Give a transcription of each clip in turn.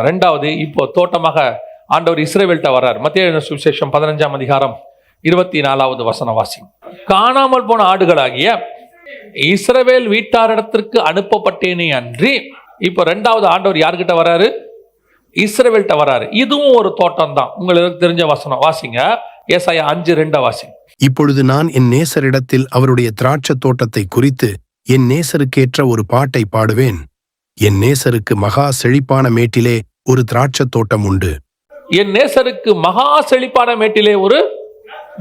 ரெண்டாவது, இப்போ தோட்டமாக ஆண்டவர் இஸ்ரவேல்கிட்ட வர்றார். மத்தேயு சுவிசேஷம் 15ஆம் அதிகாரம் 24வது வசனம் வாசி. காணாமல் போன ஆடுகளாகிய இஸ்ரவேல் வீட்டாரிடத்திற்கு அனுப்பப்பட்டேனே அன்றி, இப்போ ரெண்டாவது ஆண்டவர் யார்கிட்ட வராரு? இஸ்ரவேல்கிட்ட வராரு. இதுவும் ஒரு தோட்டம் தான். உங்களுக்கு தெரிஞ்ச வசனம் வாசிங்க, ஏசாயா 5:2 வாசிங்க. இப்பொழுது நான் என் நேசரிடத்தில் அவருடைய திராட்சை தோட்டத்தை குறித்து என் நேசருக்கேற்ற ஒரு பாட்டை பாடுவேன். என் நேசருக்கு மகா செழிப்பான மேட்டிலே ஒரு திராட்சை தோட்டம் உண்டு. என் நேசருக்கு மகா செழிப்பான மேட்டிலே ஒரு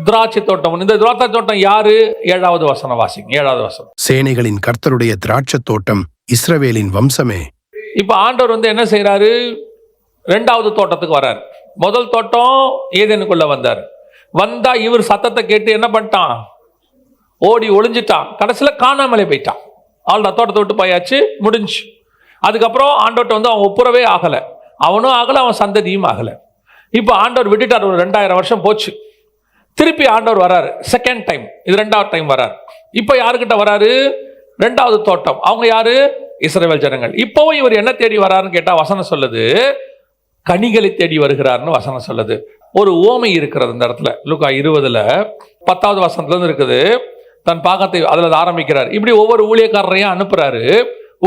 திராட்சை தோட்டம் உண்டு. இந்த திராட்சை தோட்டம் யாரு? 7வது வசனம் வாசிங்க. 7வது வசனம். சேனைகளின் கர்த்தருடைய திராட்சை தோட்டம் இஸ்ரவேலின் வம்சமே. இப்ப ஆண்டவர் என்ன செய்யறாரு? ரெண்டாவது தோட்டத்துக்கு வர்றாரு. முதல் தோட்டம் ஏதேனுக்குள்ள வந்தார். வந்தா இவர் சத்தத்தை கேட்டு என்ன பண்ணிட்டான்? ஓடி ஒளிஞ்சிட்டான். கடைசியில காணாமலே போயிட்டான். ஆள்டா தோட்டத்தை விட்டு போயாச்சு, முடிஞ்சு. அதுக்கப்புறம் ஆண்டவர்கிட்ட அவன் ஒப்புரவே ஆகல, அவனும் ஆகல, அவன் சந்ததியும் ஆகல. இப்ப ஆண்டவர் விட்டுட்டார். ஒரு 2000 வருஷம் போச்சு. திருப்பி ஆண்டவர் வராரு செகண்ட் டைம். இது 2வது டைம் வராரு. இப்ப யாருக்கிட்ட வராரு? ரெண்டாவது தோட்டம். அவங்க யாரு? இஸ்ரவேல் ஜனங்கள். இப்பவும் இவர் என்ன தேடி வராருன்னு கேட்டா வசனம் சொல்லுது, கனிகளை தேடி வருகிறார்னு வசனம் சொல்லுது. ஒரு ஓமை இருக்கிறது இந்த இடத்துல. லூக்கா 20ல் 10வது வசனத்துல இருந்து இருக்குது. தன் பாகத்தை அதுல ஆரம்பிக்கிறார். இப்படி ஒவ்வொரு ஊழியக்காரரையும் அனுப்புறாரு.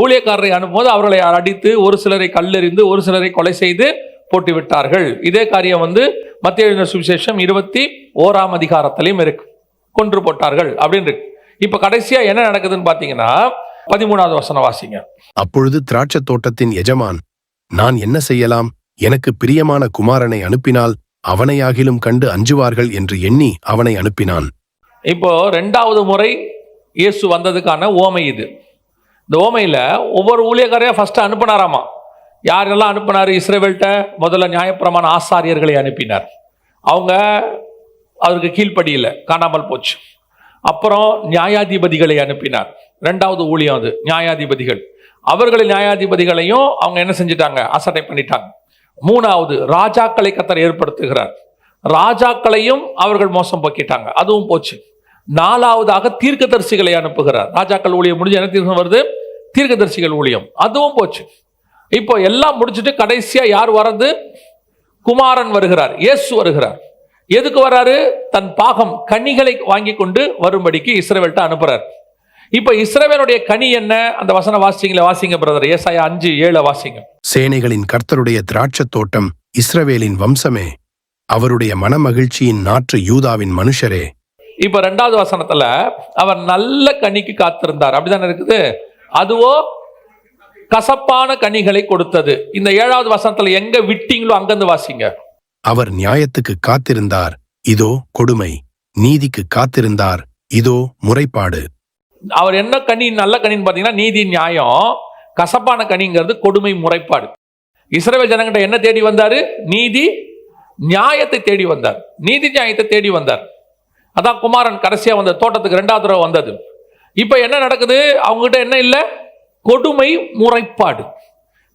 ஊழியக்காரரை அனுப்பும்போது அவர்களை அடித்து, ஒரு சிலரை கல்லெறிந்து, ஒரு சிலரை கொலை செய்து போட்டு விட்டார்கள். இதே காரியம் மத்தேயு சுவிசேஷம் 21ஆம் அதிகாரத்திலையும் இருக்கு. கொன்று போட்டார்கள் அப்படின்னு இருக்கு. இப்ப கடைசியா என்ன நடக்குதுன்னு பாத்தீங்கன்னா 13வது வசனம் வாசிங்க. அப்பொழுது திராட்சை தோட்டத்தின் எஜமான், நான் என்ன செய்யலாம்? எனக்கு பிரியமான குமாரனை அனுப்பினால் அவனையாகிலும் கண்டு அஞ்சுவார்கள் என்று எண்ணி அவனை அனுப்பினான். இப்போ 2வது முறை இயேசு வந்ததுக்கான ஓமை இது. இந்த ஓமையில ஒவ்வொரு ஊழியக்காரையா ஃபர்ஸ்ட் அனுப்பினாராமா. யாரெல்லாம் அனுப்பினார்? இஸ்ரவேல்கிட்ட முதல்ல நியாயப்பிரமாண ஆசாரியர்களை அனுப்பினார். அவங்க அவருக்கு கீழ்ப்படியில காணாமல் போச்சு. அப்புறம் நியாயாதிபதிகளை அனுப்பினார். 2வது ஊழியம் அது, நியாயாதிபதிகள். அவர்களை நியாயாதிபதிகளையும் அவங்க என்ன செஞ்சிட்டாங்க? அசட்டை பண்ணிட்டாங்க. 3வது ராஜாக்களை கர்த்தர் ஏற்படுத்துகிறார். ராஜாக்களையும் அவர்கள் மோசம் போக்கிட்டாங்க, அதுவும் போச்சு. 4வதாக தீர்க்கதரிசிகளை அனுப்புகிறார். ராஜாக்கள் ஊழியம் முடிஞ்சு என்ன தீர்க்கம் வருது? தீர்க்கதரிசிகள் ஊழியம், அதுவும் போச்சு. இப்போ எல்லாம் முடிச்சுட்டு கடைசியா யார் வர்றது? குமாரன் வருகிறார், இயேசு வருகிறார். எதுக்கு வராரு? தன் பாகம் கனிகளை வாங்கி கொண்டு வரும்படிக்கு இஸ்ரவேல்கிட்ட அனுப்புறார். இப்ப இஸ்ரவேலுடைய கனி என்ன? அந்த வசனம் வாசிங்க பிரதர். ஏசாயா 5:7 வாசிங்க. சேனைகளின் கர்த்தருடைய திராட்சை தோட்டம் இஸ்ரவேலின் வம்சமே, அவருடைய மனமகிழ்ச்சியின் நாற்று யூதாவின் மனுஷரே. இப்ப 2வது வசனத்துல அவர் நல்ல கனிக்கு காத்திருந்தார், அப்படிதானே இருக்குது. அதுவோ கசப்பான கனிகளை கொடுத்தது. இந்த 7வது வசனத்துல எங்க விட்டீங்களோ அங்கிருந்து வாசிங்க. அவர் நியாயத்துக்கு காத்திருந்தார், இதோ கொடுமை. நீதிக்கு காத்திருந்தார், இதோ முறைப்பாடு. அவர் என்ன கனி? நல்ல கனின்னு பாத்தீங்கன்னா நீதி, நியாயம். கசப்பான கனிங்கிறது கொடுமை, முறைப்பாடு. இஸ்ரவேல் ஜனங்கிட்ட என்ன தேடி வந்தாரு? நீதி நியாயத்தை தேடி வந்தார். நீதி நியாயத்தை தேடி வந்தார். அதான் குமாரன் கடைசியா வந்த தோட்டத்துக்கு 2வது தடவை வந்தது. இப்ப என்ன நடக்குது? அவங்ககிட்ட என்ன இல்லை? கொடுமை, முறைப்பாடு.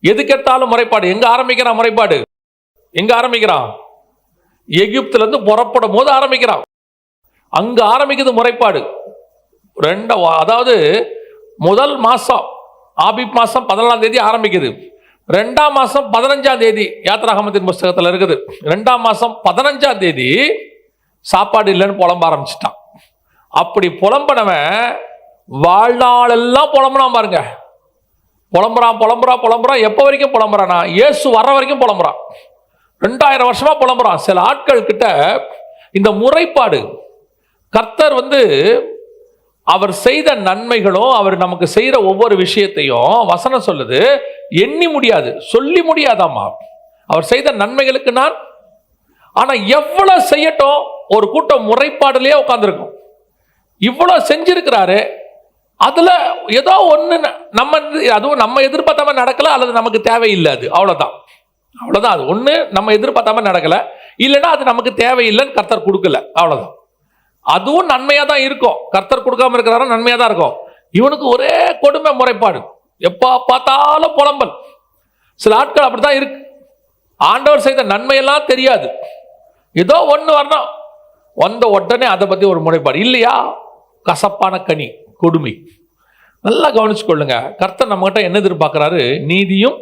எதுக்கெடுத்தாலும் முறைப்பாடு. எங்க ஆரம்பிக்கிறான் முறைப்பாடு? எங்க ஆரம்பிக்கிறான்? எகிப்துல இருந்து புறப்படும் போது ஆரம்பிக்கிறான். அங்க ஆரம்பிக்குது முறைப்பாடு. அதாவது முதல் மாசம் ஆபிப் மாசம் 14ஆம் தேதி ஆரம்பிக்குது. 2ஆம் மாசம் 15ஆம் தேதி யாத்ராகமத்தின் புஸ்தகத்தில் இருக்குது. 2ஆம் மாசம் 15ஆம் தேதி சாப்பாடு இல்லைன்னு புலம்ப ஆரம்பிச்சிட்டான். அப்படி புலம்பனவன் வாழ்நாளெல்லாம் புலம்புறான் பாருங்க. புலம்புறான். எப்போ வரைக்கும் புலம்புறானா? இயேசு வர்ற வரைக்கும் புலம்புறான். 2000 வருஷமா புலம்புறான். சில ஆட்கள் கிட்ட இந்த முறைப்பாடு. கர்த்தர் அவர் செய்த நன்மைகளும் அவர் நமக்கு செய்யற ஒவ்வொரு விஷயத்தையும் வசனம் சொல்லுது, எண்ணி முடியாது, சொல்லி முடியாதாமா. அவர் செய்த நன்மைகளுக்கு நான். ஆனா எவ்வளவு செய்யட்டும், ஒரு கூட்டம் முறைப்பாடுலயே உட்கார்ந்துருக்கும். இவ்வளவு செஞ்சிருக்கிறாரு, அதுல ஏதோ ஒண்ணு அதுவும் நம்ம எதிர்பார்த்தாம நடக்கல, அல்லது நமக்கு தேவையில்லை. அது அவ்வளவுதான். அது ஒண்ணு நம்ம எதிர்பார்த்தாம நடக்கல, இல்லைன்னா அது நமக்கு தேவையில்லைன்னு கர்த்தர் கொடுக்கல, அவ்வளவுதான். அதுவும் நன்மையா தான் இருக்கும். கர்த்தர் கொடுக்காம இருக்கிறாரா? நன்மையா தான் இருக்கும். இவனுக்கு ஒரே கொடுமை, முறைப்பாடு, எப்ப பார்த்தாலும் புலம்பல். சில ஆட்கள் அப்படித்தான் இருக்கு. ஆண்டவர் செய்த நன்மையெல்லாம் தெரியாது, ஏதோ ஒண்ணு வரணும், வந்த உடனே அதை பத்தி ஒரு முறைப்பாடு. இல்லையா? கசப்பான கனி, கொடுமை. நல்லா கவனிச்சு கொள்ளுங்க. கர்த்தர் நம்ம கிட்ட என்ன எதிர்பார்க்கிறாரு? நீதியும்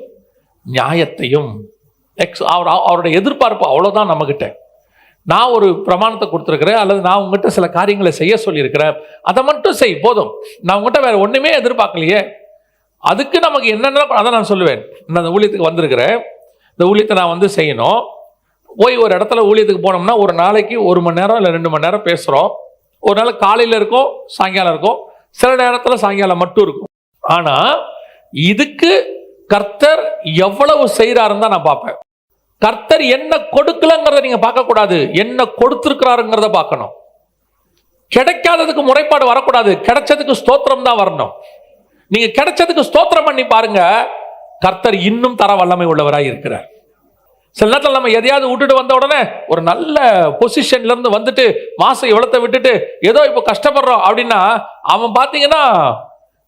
நியாயத்தையும். அவருடைய எதிர்பார்ப்பு அவ்வளோதான் நம்மகிட்ட. நான் ஒரு பிரமாணத்தை கொடுத்துருக்கிறேன், அல்லது நான் உங்ககிட்ட சில காரியங்களை செய்ய சொல்லியிருக்கிறேன், அதை மட்டும் செய் போதும். நான் உங்ககிட்ட வேற ஒன்றுமே எதிர்பார்க்கலையே. அதுக்கு நமக்கு என்னென்ன அதை நான் சொல்லுவேன். நான் அந்த ஊழியத்துக்கு வந்திருக்கிறேன், இந்த ஊழியத்தை நான் செய்யணும். போய் ஒரு இடத்துல ஊழியத்துக்கு போனோம்னா ஒரு நாளைக்கு 1 மணி நேரம் இல்லை 2 மணி நேரம் பேசுகிறோம். ஒரு நாள் காலையில் இருக்கும், சாயங்காலம் இருக்கும், சில நேரத்தில் சாயங்காலம் மட்டும் இருக்கும். ஆனால் இதுக்கு கர்த்தர் எவ்வளவு செய்கிறாருன்னு தான் நான் பார்ப்பேன். கர்த்தர் என்ன கொடுக்கலங்கிறத நீங்க பார்க்க கூடாது, என்ன கொடுத்திருக்கிறாருங்கிறத பார்க்கணும். கிடைக்காததுக்கு முறைப்பாடு வரக்கூடாது, கிடைச்சதுக்கு ஸ்தோத்திரம் தான் வரணும். நீங்க கிடைச்சதுக்கு ஸ்தோத்திரம் பண்ணி பாருங்க, கர்த்தர் இன்னும் தர வல்லமை உள்ளவராய் இருக்கிறார். சில நேரத்தில் நம்ம எதையாவது விட்டுட்டு வந்த உடனே ஒரு நல்ல பொசிஷன்ல இருந்து வந்துட்டு மாசம் எவ்வளத்தை விட்டுட்டு ஏதோ இப்போ கஷ்டப்படுறோம் அப்படின்னா, அவன் பார்த்தீங்கன்னா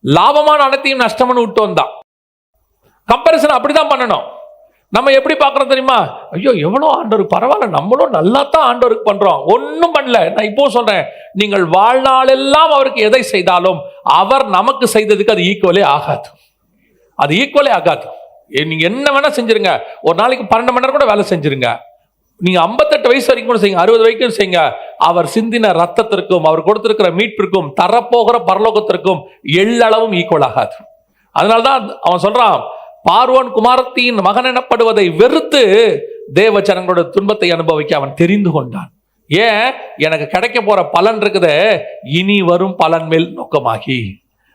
லாபமான அனைத்தையும் நஷ்டம்னு விட்டு வந்தான். கம்பேரிசன் அப்படிதான் பண்ணணும். நம்ம எப்படி பார்க்கறோம் தெரியுமா? ஐயோ எவ்வளோ ஆண்டவருக்கு பரவாயில்ல, நம்மளும் நல்லா தான் ஆண்டவருக்கு பண்றோம், ஒன்றும் பண்ணல. நான் இப்போ சொல்றேன், நீங்கள் வாழ்நாளெல்லாம் அவருக்கு எதை செய்தாலும் அவர் நமக்கு செய்ததுக்கு அது ஈக்குவலே ஆகாது. அது ஈக்குவலே ஆகாது. நீங்க என்ன வேணா செஞ்சிருங்க, ஒரு நாளைக்கு 12 மணி நேரம் கூட வேலை செஞ்சிருங்க, நீங்க 58 வயசு வரைக்கும் கூட செய்யுங்க, 60 வரைக்கும் செய்யுங்க, அவர் சிந்தின ரத்தத்திற்கும் அவர் கொடுத்திருக்கிற மீட்பிற்கும் தரப்போகிற பரலோகத்திற்கும் எள்ளளவும் ஈக்குவல் ஆகாது. அதனால்தான் அவன் சொல்றான், பார்வோன் குமாரத்தின் மகன் எனப்படுவதை வெறுத்து தேவ ஜனங்களோட துன்பத்தை அனுபவிக்க அவன் தெரிந்து கொண்டான். ஏன்? எனக்கு கிடைக்க போற பலன் இருக்குது, இனி வரும் பலன் மேல் நோக்கமாகி.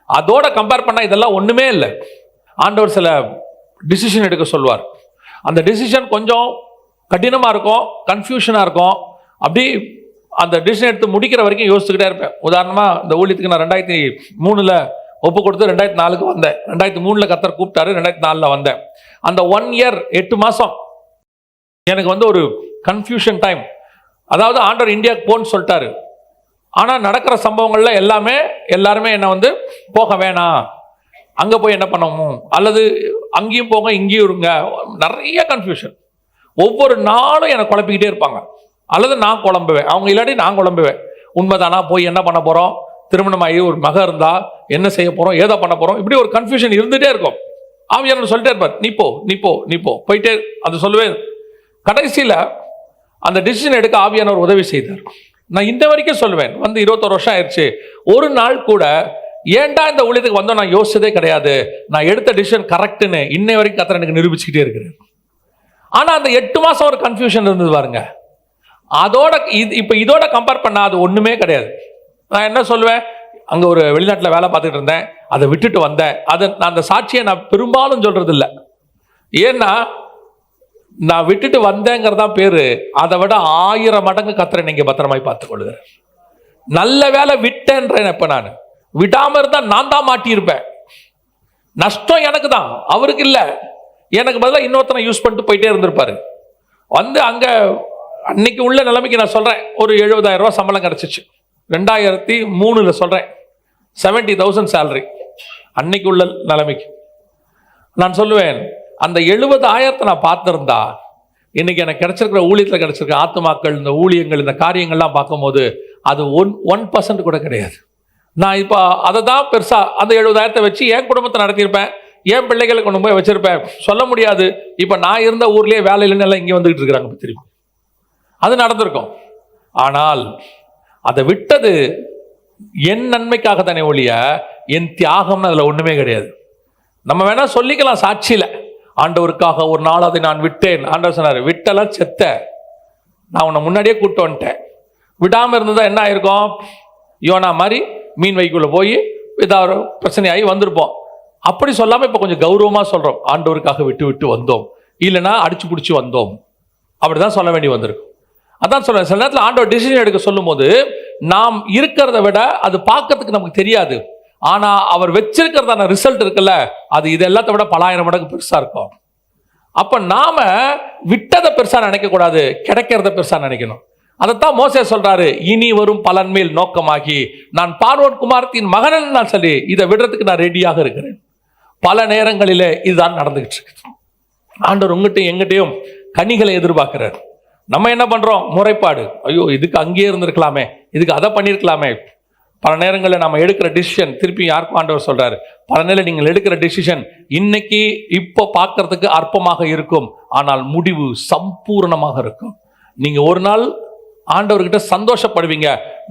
அதோட கம்பேர் பண்ணா இதெல்லாம் ஒண்ணுமே இல்லை. ஆண்டவர் சில டிசிஷன் எடுக்க சொல்வார். அந்த டிசிஷன் கொஞ்சம் கடினமா இருக்கும், கன்ஃபியூஷனா இருக்கும். அப்படி அந்த டிசிஷன் எடுத்து முடிக்கிற வரைக்கும் யோசிச்சுக்கிட்டே இருப்பேன். உதாரணமா இந்த ஊழியத்துக்கு நான் 2003 ஒப்பு கொடுத்து 2004 வந்தேன். 2003 கர்த்தர் கூப்பிட்டாரு, 2004 வந்தேன். அந்த 1 இயர் 8 மாசம் எனக்கு ஒரு கன்ஃபியூஷன் டைம். அதாவது ஆண்டவர் இந்தியாவுக்கு போன்னு சொல்லிட்டாரு, ஆனா நடக்கிற சம்பவங்கள்ல எல்லாருமே என்ன போக வேணாம், அங்க போய் என்ன பண்ணணும், அல்லது அங்கேயும் போங்க இங்கேயும் இருங்க, நிறைய கன்ஃபியூஷன். ஒவ்வொரு நாளும் என்னை குழப்பிக்கிட்டே இருப்பாங்க, அல்லது நான் குழம்புவேன், அவங்க இல்லாட்டி நான் குழம்புவேன். உண்மைதானா, போய் என்ன பண்ண போறோம், திருமணமாகி ஒரு மகன் இருந்தா என்ன செய்ய போறோம், ஏதோ பண்ண போறோம், இப்படி ஒரு கன்ஃபியூஷன் இருந்துட்டே இருக்கும். ஆவியானவர் சொல்லிட்டே இருப்பார், நீ போ நீ போ நீ போ போயிட்டே. அது சொல்லுவேன். கடைசியில் அந்த டிசிஷன் எடுக்க ஆவியானவர் உதவி செய்தார். நான் இந்த வரைக்கும் சொல்லுவேன், 21 வருஷம் ஆயிடுச்சு, ஒரு நாள் கூட ஏன்டா இந்த ஊழியத்துக்கு வந்தோம் நான் யோசிச்சதே கிடையாது. நான் எடுத்த டிசிஷன் கரெக்ட்னு இன்னை வரைக்கும் கர்த்தர் எனக்கு நிரூபிச்சுக்கிட்டே இருக்கிறேன். ஆனா அந்த 8 மாசம் ஒரு கன்ஃபியூஷன் இருந்தது பாருங்க. அதோட இப்ப இதோட கம்பேர் பண்ணா அது ஒண்ணுமே கிடையாது. நான் என்ன சொல்லுவேன், அங்க ஒரு வெளிநாட்டில் வேலை பார்த்துட்டு இருந்தேன், அதை விட்டுட்டு வந்தேன். நான் அந்த சாட்சியை நான் பெரும்பாலும் சொல்றது இல்லை. ஏன்னா நான் விட்டுட்டு வந்தேங்கிறதான் பேரு, அதை விட 1000 மடங்கு கர்த்தரை நீங்க பத்திரமாய் பார்த்துக் கொள்ளுகிறேன். நல்ல வேலை விட்டேன்றேன். இப்ப நான் விடாம இருந்தா நான் தான் மாட்டியிருப்பேன். நஷ்டம் எனக்கு தான், அவருக்கு இல்லை. எனக்கு பதிலாக இன்னொருத்தனை யூஸ் பண்ணிட்டு போயிட்டே இருந்திருப்பாரு. அங்க அன்னைக்கு உள்ள நிலைமைக்கு நான் சொல்றேன், ஒரு 70,000 ரூபாய் சம்பளம் கிடைச்சிச்சு. 2003 சொல்றேன், 70,000 சேலரி அன்னைக்கு உள்ள நிலைமைக்கு. நான் சொல்லுவேன், அந்த 70,000 நான் பார்த்திருந்தா இன்னைக்கு எனக்கு கிடைச்சிருக்கிற ஊழியத்தில் கிடைச்சிருக்க ஆத்துமாக்கள், இந்த ஊழியங்கள், இந்த காரியங்கள்லாம் பார்க்கும்போது அது 1% கூட கிடையாது. நான் இப்போ அதை தான் பெருசா அந்த 70,000 வச்சு என் குடும்பத்தை நடத்தியிருப்பேன், என் பிள்ளைகளை கொண்டு போய் வச்சிருப்பேன். சொல்ல முடியாது, இப்போ நான் இருந்த ஊர்லேயே வேலையிலன்னு எல்லாம் இங்கே வந்துகிட்டு இருக்கிறாங்க திருப்பி. அது நடந்திருக்கும். ஆனால் அதை விட்டது என் நன்மைக்காக தானே ஒழிய என் தியாகம்னு அதில் ஒன்றுமே கிடையாது. நம்ம வேணா சொல்லிக்கலாம் சாட்சியில், ஆண்டவருக்காக ஒரு நாள் அதை நான் விட்டேன். ஆண்டவர் சொன்னார், விட்டெல்லாம் செத்த, நான் உன்னை முன்னாடியே கூப்பிட்டு வந்துட்டேன். விடாமல் இருந்ததா என்ன ஆயிருக்கும், யோனா மாதிரி மீன் வைக்குள்ள போய் ஏதாவது பிரச்சனையாகி வந்திருப்போம். அப்படி சொல்லாமல் இப்போ கொஞ்சம் கௌரவமாக சொல்கிறோம், ஆண்டவருக்காக விட்டு விட்டு வந்தோம், இல்லைன்னா அடிச்சு பிடிச்சி வந்தோம், அப்படிதான் சொல்ல வேண்டி வந்திருக்கும். அதான் சொல்றேன், சில நேரத்தில் ஆண்டவர் டிசிஷன் எடுக்க சொல்லும் போது நாம் இருக்கிறத விட அது பார்க்கறதுக்கு நமக்கு தெரியாது. ஆனா அவர் வச்சிருக்கிறதான ரிசல்ட் இருக்குல்ல, அது இது எல்லாத்த விட 1000 மடங்கு பெருசா இருக்கும். அப்ப நாம விட்டதை பெருசா நினைக்க கூடாது, கிடைக்கிறத பெருசா நினைக்கணும். அதைத்தான் மோசே சொல்றாரு, இனி வரும் பலன் மேல் நோக்கமாகி நான் பார்வோன் குமாரத்தின் மகன் நான் சொல்லி இதை விடுறதுக்கு நான் ரெடியாக இருக்கிறேன். பல நேரங்களிலே இதுதான் நடந்துகிட்டு இருக்கு. ஆண்டவர் உங்ககிட்டையும் எங்கிட்டையும் கனிகளை எதிர்பார்க்கிறார். நம்ம என்ன பண்றோம், முறைப்பாடு, ஐயோ இதுக்கு அங்கேயே இருந்திருக்கலாமே, இதுக்கு அதை பண்ணியிருக்கலாமே. பல நேரங்களில் நம்ம எடுக்கிற டிசிஷன், திருப்பி யாருக்கும் ஆண்டவர் சொல்றாரு, பல நேரம் நீங்கள் எடுக்கிற டிசிஷன் இன்னைக்கு இப்போ பார்க்கறதுக்கு அற்பமாக இருக்கும், ஆனால் முடிவு சம்பூர்ணமாக இருக்கும். நீங்க ஒரு நாள் ஆண்டவர்கிட்ட சந்தோஷப்படுவீங்க,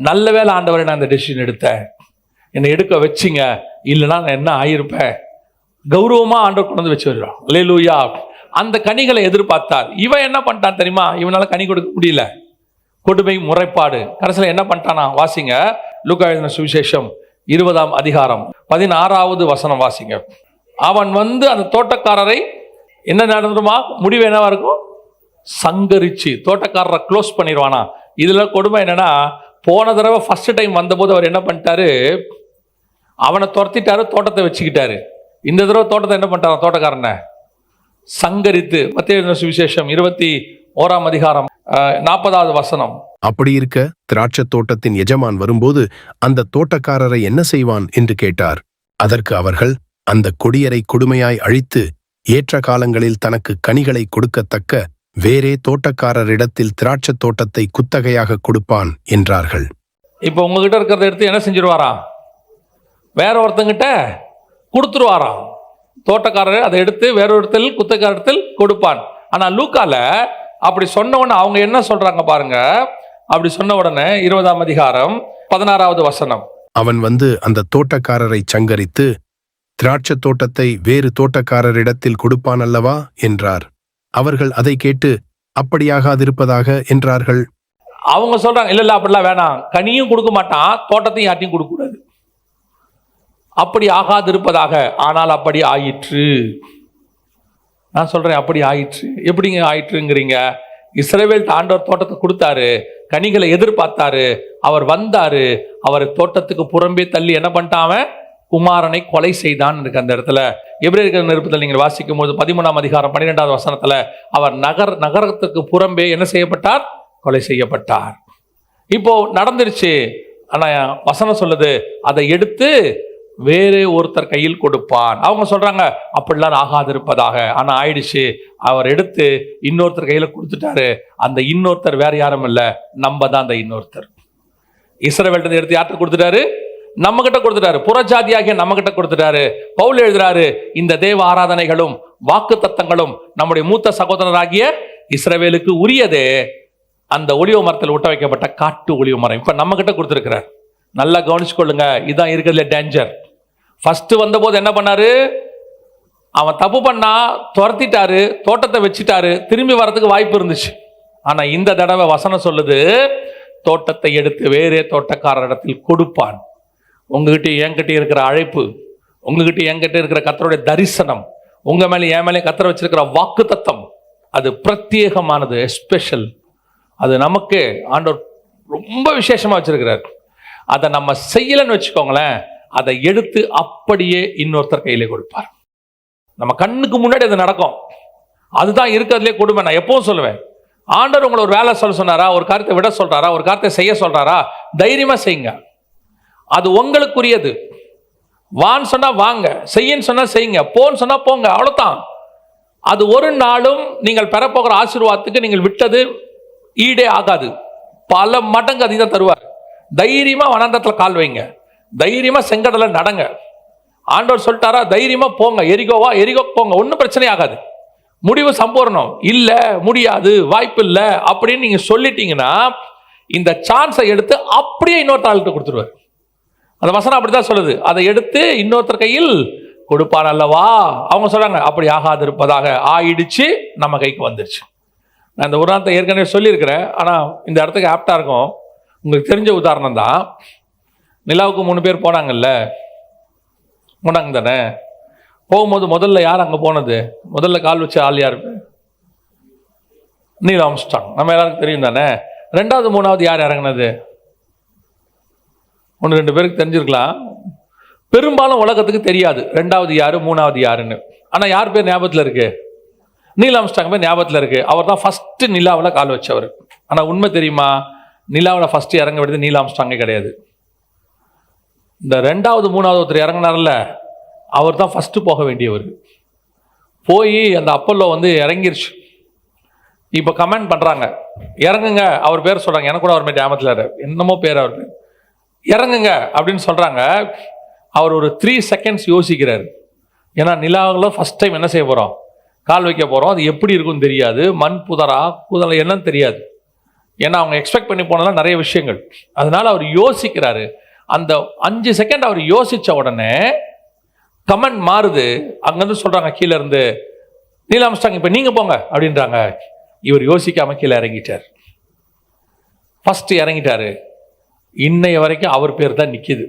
நல்ல வேளை ஆண்டவரை நான் இந்த டிசிஷன் எடுத்தேன், என்னை எடுக்க வச்சிங்க, இல்லைன்னா நான் என்ன ஆயிருப்பேன். கௌரவமா ஆண்டவர் கொண்டு வந்து வச்சு வருவான். அல்லேலூயா. அந்த கனிகளை எதிர்பார்த்தார். இவன் என்ன பண்ணிட்டான் தெரியுமா? இவனால கனி கொடுக்க முடியல. கொடுமை, முறைப்பாடு. கடைசியில் என்ன பண்ணிட்டானா? வாசிங்க, லூக்கா எழுதின சுவிசேஷம் 20ஆம் அதிகாரம் 16வது வசனம் வாசிங்க. அவன் வந்து அந்த தோட்டக்காரரை என்ன நடந்துருமா? முடிவு என்னவா இருக்கும்? சங்கரிச்சு தோட்டக்காரரை க்ளோஸ் பண்ணிடுவானா. இதுல கொடுமை என்னன்னா, போன தடவை ஃபர்ஸ்ட் டைம் வந்தபோது அவர் என்ன பண்ணிட்டாரு? அவனை துரத்திட்டாரு, தோட்டத்தை வச்சுக்கிட்டாரு. இந்த தடவை தோட்டத்தை என்ன பண்ணிட்டாரா? தோட்டக்காரனை சங்கரித்து. மத்தேயு சுவிசேஷம் 21ஆம் அதிகாரம் 40வது வசனம். அப்படி இருக்க திராட்சை தோட்டத்தின் எஜமான் வரும்போது அந்த தோட்டக்காரரை என்ன செய்வான் என்று கேட்டார். அதற்கு அவர்கள், அந்த கொடியரை கொடுமையாய் அழித்து ஏற்ற காலங்களில் தனக்கு கனிகளை கொடுக்கத்தக்க வேறே தோட்டக்காரரிடத்தில் திராட்சை தோட்டத்தை குத்தகையாக கொடுப்பான் என்றார்கள். இப்போ உங்ககிட்ட இருக்கிறத எடுத்து என்ன செஞ்சிருவாராம்? வேற ஒருத்தங்கிட்ட கொடுத்துருவாராம். தோட்டக்காரர் அதை எடுத்து வேற இடத்தில் குத்தகையாரிடத்தில் கொடுப்பான். ஆனா லூக்கால அப்படி சொன்ன உடனே அவங்க என்ன சொல்றாங்க பாருங்க. அப்படி சொன்ன உடனே 20ஆம் அதிகாரம் 16வது வசனம். அவன் வந்து அந்த தோட்டக்காரரை சங்கரித்து திராட்சை தோட்டத்தை வேறு தோட்டக்காரரிடத்தில் கொடுப்பான் அல்லவா என்றார். அவர்கள் அதை கேட்டு அப்படியாகாதிருப்பதாக என்றார்கள். அவங்க சொல்றாங்க, இல்ல அப்படிலாம் வேணாம், கனியும் கொடுக்க மாட்டான், தோட்டத்தையும் யார்ட்டையும் கொடுக்க கூடாது, அப்படி ஆகாதிருப்பதாக. ஆனால் அப்படி ஆயிற்று. நான் சொல்றேன், அப்படி ஆயிற்று. எப்படிங்க ஆயிற்றுங்கிறீங்க? இஸ்ரவேல் ஆண்டவர் தோட்டத்தை கொடுத்தாரு, கனிகளை எதிர்பார்த்தாரு, அவர் வந்தாரு, அவர் தோட்டத்துக்கு புறம்பே தள்ளி என்ன பண்ணிட்டான்? குமாரனை கொலை செய்தான் இருக்கு அந்த இடத்துல. எபிரேயர் நிருபத்தில் நீங்கள் வாசிக்கும் போது 13ஆம் அதிகாரம் 12வது வசனத்துல அவர் நகரத்துக்கு புறம்பே என்ன செய்யப்பட்டார்? கொலை செய்யப்பட்டார். இப்போ நடந்துருச்சு. ஆனா வசனம் சொல்லுது, அதை எடுத்து வேறு ஒருத்தர் கையில் கொடுப்பான். அவங்க சொல்றாங்க அப்படிலாம் ஆகாதிருப்பதாக. ஆனா ஆயிடுச்சு. அவர் எடுத்து இன்னொருத்தர் கையில கொடுத்துட்டாரு. அந்த இன்னொருத்தர் வேற யாரும் இல்ல, நம்ம தான் அந்த இன்னொருத்தர். இஸ்ரவேல் எடுத்து யார்கிட்ட கொடுத்துட்டாரு? நம்ம கிட்ட கொடுத்துட்டாரு. புறஜாதியாகிய நம்ம கிட்ட கொடுத்துட்டாரு. பவுல் எழுதுறாரு, இந்த தேவ ஆராதனைகளும் வாக்கு தத்தங்களும் நம்முடைய மூத்த சகோதரராகிய இஸ்ரவேலுக்கு உரியதே, அந்த ஒலிவ மரத்தில் விட்ட வைக்கப்பட்ட காட்டு ஒலிவ மரம் இப்ப நம்ம கிட்ட கொடுத்துருக்கிறார். நல்லா கவனிச்சுக்கொள்ளுங்க, இதுதான் இருக்கிறதுல டேஞ்சர். ஃபர்ஸ்ட் வந்தபோது என்ன பண்ணாரு? அவன் தப்பு பண்ணா துரத்திட்டாரு, தோட்டத்தை வச்சுட்டாரு, திரும்பி வரதுக்கு வாய்ப்பு இருந்துச்சு. ஆனா இந்த தடவை வசனம் சொல்லுது, தோட்டத்தை எடுத்து வேறே தோட்டக்காரரிடத்தில் கொடுப்பான். உங்ககிட்ட என்கிட்ட இருக்கிற அழைப்பு, உங்ககிட்ட என்கிட்ட இருக்கிற கர்த்தருடைய தரிசனம், உங்க மேலே என் மேலே கர்த்தர் வச்சிருக்கிற வாக்கு தத்தம், அது பிரத்யேகமானது, ஸ்பெஷல். அது நமக்கு ஆண்டவர் ரொம்ப விசேஷமா வச்சிருக்கிறார். அதை நம்ம செய்யலன்னு வச்சுக்கோங்களேன், அதை எடுத்து அப்படியே இன்னொருத்தர் கையிலே கொடுப்பார். நம்ம கண்ணுக்கு முன்னாடி அது நடக்கும். அதுதான் இருக்கிறதுலே கொடுமை. நான் எப்பவும் சொல்லுவேன், ஆண்டவர் உங்களை ஒரு வேலை சொல்ல சொன்னாரா, ஒரு காரியத்தை விட சொல்றாரா, ஒரு காரியத்தை செய்ய சொல்றாரா, தைரியமா செய்யுங்க. அது உங்களுக்குரியது. வான்னு சொன்னா வாங்க, செய்யன்னு சொன்னா செய்யுங்க, போன்னு சொன்னா போங்க, அவ்வளவுதான். அது ஒரு நாளும் நீங்கள் பெறப்போகிற ஆசீர்வாதத்துக்கு நீங்கள் விட்டது ஈடே ஆகாது. பல மடங்கு அதிகம் தருவார். தைரியமா வனாந்தரத்துல கால் வைங்க, தைரியமா செங்கடல நடங்க. ஆண்டவர் சொல்லிட்டாரா, தைரியமா போங்க. எரிகோ போங்க, ஒன்றும் பிரச்சனை ஆகாது. முடிவு சம்பூர்ணம். இல்ல முடியாது, வாய்ப்பு இல்லை அப்படின்னு நீங்க சொல்லிட்டீங்கன்னா இந்த சான்ஸை எடுத்து அப்படியே இன்னொருத்தர் ஆள்கிட்ட கொடுத்துருவார். அந்த வசனம் அப்படிதான் சொல்லுது, அதை எடுத்து இன்னொருத்தர் கையில் கொடுப்பார் அல்லவா. அவங்க சொல்றாங்க அப்படி ஆகாதிருப்பதாக. ஆயிடுச்சு, நம்ம கைக்கு வந்துருச்சு. நான் இந்த உதாரணத்தை ஏற்கனவே சொல்லியிருக்கிறேன், ஆனால் இந்த இடத்துக்கு ஆப்டாக இருக்கும். உங்களுக்கு தெரிஞ்ச உதாரணம் தான். நிலாவுக்கு 3 பேர் போனாங்கல்ல, போனாங்க தானே. போகும்போது முதல்ல யார் அங்கே போனது? முதல்ல கால் வச்ச ஆள் யார்? Neil Armstrong. நம்ம எல்லாருக்கும் தெரியும் தானே. 2வது 3வது யார் இறங்கினது? 1-2 பேருக்கு தெரிஞ்சிருக்கலாம். பெரும்பாலும் உலகத்துக்கு தெரியாது 2வது யாரு 3வது யாருன்னு. ஆனால் யார் பேர் ஞாபகத்தில் இருக்கு? நீல் ஆம்ஸ்ட்ராங் பேர் ஞாபகத்தில் இருக்கு. அவர் தான் ஃபர்ஸ்ட் நிலாவில் கால் வச்சவர். ஆனால் உண்மை தெரியுமா, நிலாவில் ஃபர்ஸ்ட் இறங்க வேண்டியது நீல் ஆம்ஸ்ட்ராங்கே கிடையாது. இந்த 2வது 3வது ஒருத்தர் இறங்கினார்ல, அவர் தான் ஃபர்ஸ்ட் போக வேண்டியவர். போய் அந்த அப்பல்லோ வந்து இறங்கிருச்சு. இப்போ கமெண்ட் பண்ணுறாங்க, இறங்குங்க அவர் பேர் சொல்கிறாங்க. எனக்கு கூட அவர் பேர் ஞாபகத்தில் என்னமோ பேர் அவர் பேர் இறங்குங்க அப்படின்னு சொல்கிறாங்க. அவர் ஒரு 3 செகண்ட்ஸ் யோசிக்கிறார். ஏன்னா நிலாவில் ஃபஸ்ட் டைம் என்ன செய்ய போகிறோம், கால் வைக்க போகிறோம். அது எப்படி இருக்குன்னு தெரியாது, மண் புதரா புதலை என்னன்னு தெரியாது. ஏன்னா அவங்க எக்ஸ்பெக்ட் பண்ணி போனதெல்லாம் நிறைய விஷயங்கள். அதனால அவர் யோசிக்கிறாரு. அந்த 5 செகண்ட் அவர் யோசித்த உடனே கமெண்ட் மாறுது. அங்கேருந்து சொல்கிறாங்க கீழே இருந்து, நீல் ஆம்ஸ்ட்ராங் இப்போ நீங்கள் போங்க அப்படின்றாங்க. இவர் யோசிக்காமல் கீழே இறங்கிட்டார். ஃபஸ்ட்டு இறங்கிட்டாரு. இன்னைய வரைக்கும் அவர் பேர் தான் நிற்கிது.